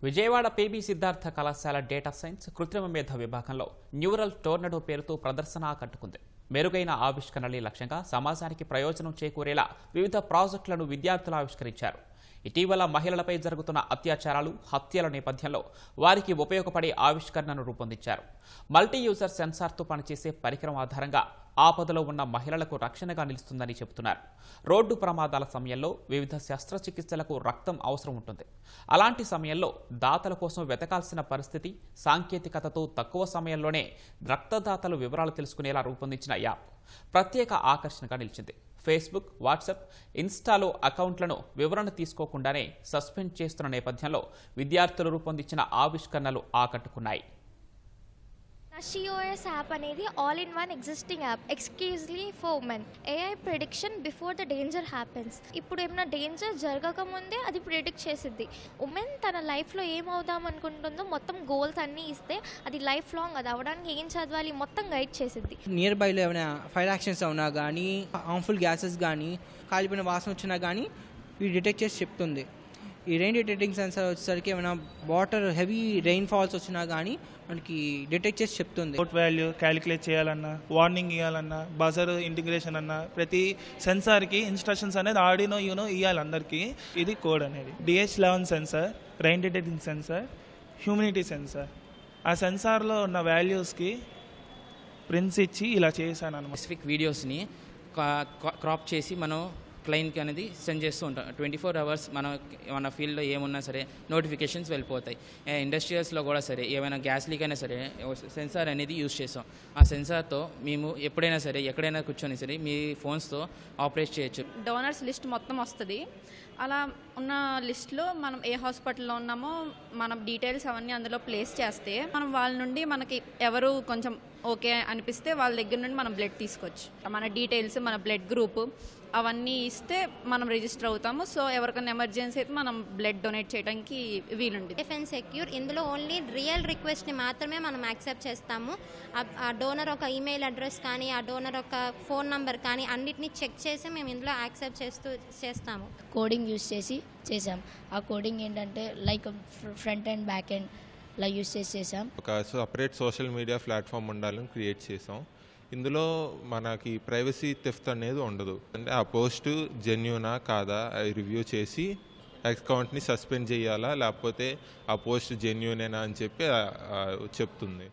Vijayawada PB Siddhartha కళాశాల data science కృత్రిమ మేధ విభాగంలో న్యూరల్ టోర్నడో పేరుతో ప్రదర్శన కట్టుకుంది. మెరుగైన ఆవిష్కరణలే లక్ష్యంగా సమాజానికి ప్రయోజనం చేకూరేలా వివిధ ప్రాజెక్టులను విద్యార్థులు ఆవిష్కరించారు. ఇటీవల మహిళలపై జరుగుతున్న అత్యాచారాలు, హత్యల నేపథ్యంలో వారికి ఉపయోగపడే ఆవిష్కరణను రూపొందించారు. మల్టీ యూజర్ సెన్సార్తో పనిచేసే పరికరం ఆధారంగా ఆపదలో ఉన్న మహిళలకు రక్షణగా నిలుస్తుందని చెబుతున్నారు. రోడ్డు ప్రమాదాల సమయంలో వివిధ శస్త్రచికిత్సలకు రక్తం అవసరం ఉంటుంది. అలాంటి సమయంలో దాతల కోసం వెతకాల్సిన పరిస్థితి, సాంకేతికతతో తక్కువ సమయంలోనే రక్తదాతల వివరాలు తెలుసుకునేలా రూపొందించిన యాప్ ప్రత్యేక ఆకర్షణగా నిలిచింది. ఫేస్బుక్, వాట్సాప్, ఇన్స్టాలో అకౌంట్లను వివరణ తీసుకోకుండానే సస్పెండ్ చేస్తున్న నేపథ్యంలో విద్యార్థులు రూపొందించిన ఆవిష్కరణలు ఆకట్టుకున్నాయి. SheOS యాప్ అనేది all in one existing app exclusively for women. AI prediction before the danger happens. ఇప్పుడు ఏమైనా డేంజర్ జరగకముందే అది ప్రిడిక్ట్ చేసిద్ది. ఉమెన్ తన లైఫ్లో ఏమవుదాం అనుకుంటుందో మొత్తం గోల్స్ అన్నీ ఇస్తే అది లైఫ్ లాంగ్ అది అవ్వడానికి ఏం చదవాలి మొత్తం గైడ్ చేసిద్ది. నియర్ బైలో ఏమైనా ఫైర్ యాక్షన్స్ అవునా కానీ, హార్మ్ఫుల్ గ్యాసెస్ కానీ, కాలిపోయిన వాసన వచ్చినా కానీ ఇది డిటెక్ట్ చేసి చెప్తుంది. ఈ రెయిన్ డిటెక్టింగ్ సెన్సార్ వచ్చేసరికి ఏమైనా వాటర్ హెవీ రెయిన్ ఫాల్స్ వచ్చినా కానీ మనకి డిటెక్ట్ చేసి చెప్తుంది. అవుట్ వాల్యూ క్యాలిక్యులేట్ చేయాలన్నా, వార్నింగ్ ఇవ్వాలన్నా, బజర్ ఇంటిగ్రేషన్ అన్నా ప్రతి సెన్సార్కి ఇన్స్ట్రక్షన్స్ అనేది ఆర్డినో యూనో ఇవ్వాలి అందరికీ. ఇది కోడ్ అనేది DH11 sensor, rain detecting sensor, humidity sensor. ఆ సెన్సార్లో ఉన్న వాల్యూస్కి ప్రింట్స్ ఇచ్చి ఇలా చేశాను అన్నమాట. స్పెసిఫిక్ వీడియోస్ని క్రాప్ చేసి మనం క్లయింట్కి అనేది సెండ్ చేస్తూ ఉంటాం. 24 hours మన ఫీల్డ్లో ఏమున్నా సరే నోటిఫికేషన్స్ వెళ్ళిపోతాయి. ఇండస్ట్రియల్స్లో కూడా సరే ఏమైనా గ్యాస్ లీక్ అయినా సరే సెన్సార్ అనేది యూజ్ చేస్తాం. ఆ సెన్సార్తో మేము ఎప్పుడైనా సరే ఎక్కడైనా కూర్చొని సరే మీ ఫోన్స్తో ఆపరేట్ చేయొచ్చు. డోనర్స్ లిస్ట్ మొత్తం వస్తుంది. అలా ఉన్న లిస్ట్లో మనం ఏ హాస్పిటల్లో ఉన్నామో మనం డీటెయిల్స్ అవన్నీ అందులో ప్లేస్ చేస్తే మనం వాళ్ళ నుండి మనకి ఎవరు కొంచెం ఓకే అనిపిస్తే వాళ్ళ దగ్గర నుండి మనం బ్లడ్ తీసుకోవచ్చు. మన డీటెయిల్స్, మన బ్లడ్ గ్రూప్ అవన్నీ ఇస్తే మనం రిజిస్టర్ అవుతాము. సో ఎవరికైనా ఎమర్జెన్సీ అయితే మనం బ్లడ్ డొనేట్ చేయడానికి వీలుంది. Safe and secure. ఇందులో ఓన్లీ రియల్ రిక్వెస్ట్ని మాత్రమే మనం యాక్సెప్ట్ చేస్తాము. ఆ డోనర్ ఒక ఈమెయిల్ అడ్రస్ కానీ, ఆ డోనర్ ఒక ఫోన్ నంబర్ కానీ అన్నిటినీ చెక్ చేసి మేము ఇందులో యాక్సెప్ట్ చేస్తాము. కోడింగ్ యూస్ చేసి చేసాం. ఆ కోడింగ్ ఏంటంటే like front and back end ఇలా యూస్ చేసాం. ఒక సపరేట్ సోషల్ మీడియా ప్లాట్ఫామ్ ఉండాలని క్రియేట్ చేసాం. ఇందులో మనకి ప్రైవసీ థెఫ్ట్ అనేది ఉండదు. అంటే ఆ పోస్ట్ జెన్యూనా కాదా రివ్యూ చేసి అకౌంట్ని సస్పెండ్ చేయాలా, లేకపోతే ఆ పోస్ట్ జెన్యూనేనా అని చెప్పి చెప్తుంది.